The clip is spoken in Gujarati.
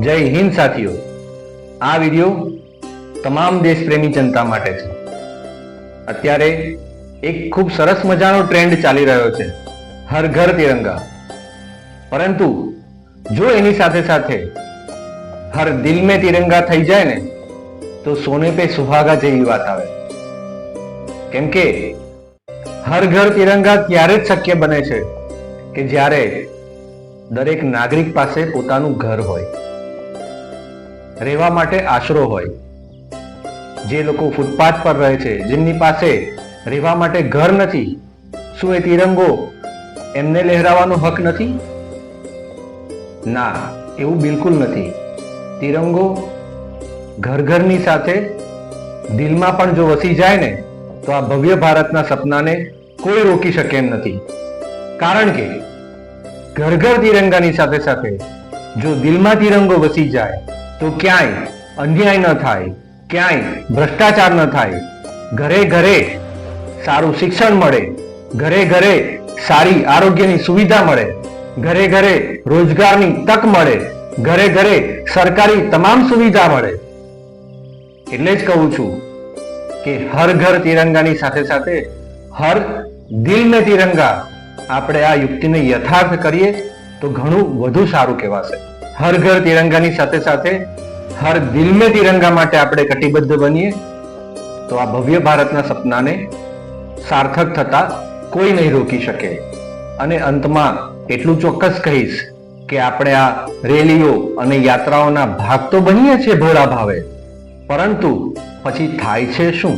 જય હિન્દ સાથીઓ, આ વિડિયો તમામ દેશપ્રેમી જનતા માટે છે. અત્યારે એક ખૂબ સરસ મજાનો ટ્રેન્ડ ચાલી રહ્યો છે, હર ઘર તિરંગા. પરંતુ જો એની સાથે સાથે હર દિલ મેં તિરંગા થઈ જાય ને તો સોને પે સુહાગા જેવી વાત આવે. કેમ કે હર ઘર તિરંગા ત્યારે જ શક્ય બને છે કે જ્યારે દરેક નાગરિક પાસે પોતાનું ઘર હોય, રહેવા માટે આશરો હોય. જે લોકો ફૂટપાથ પર રહે છે, જેમની પાસે રહેવા માટે ઘર નથી, શું એ તિરંગો એમને લહેરાવાનો હક નથી? ના, એવું બિલકુલ નથી. તિરંગો ઘર ઘરની સાથે દિલમાં પણ જો વસી જાય ને તો આ ભવ્ય ભારતના સપનાને કોઈ રોકી શકે એમ નથી. કારણ કે ઘર ઘર તિરંગાની સાથે સાથે જો દિલમાં તિરંગો વસી જાય તો ક્યાંય અન્યાય ન થાય, ક્યાંય ભ્રષ્ટાચાર ન થાય, ઘરે ઘરે સારું શિક્ષણ મળે, ઘરે ઘરે સારી આરોગ્યની સુવિધા મળે, ઘરે ઘરે રોજગારની તક મળે, ઘરે ઘરે સરકારી તમામ સુવિધા મળે. એટલે જ કહું છું કે હર ઘર તિરંગાની સાથે સાથે હર દિલ મેં તિરંગા આપણે આ યુક્તિને યથાર્થ કરીએ તો ઘણું વધુ સારું કહેવાશે. હર ઘર તિરંગાની સાથે સાથે હર દિલ મેં તિરંગા માટે આપણે કટિબદ્ધ બનીએ તો આ ભવ્ય ભારતના સપનાને સાર્થક થતા કોઈ નહીં રોકી શકે. અને અંતમાં એટલું ચોક્કસ કહીશ કે આપણે આ રેલીઓ અને યાત્રાઓના ભાગ તો બનીએ છીએ ભોળા ભાવે, પરંતુ પછી થાય છે શું?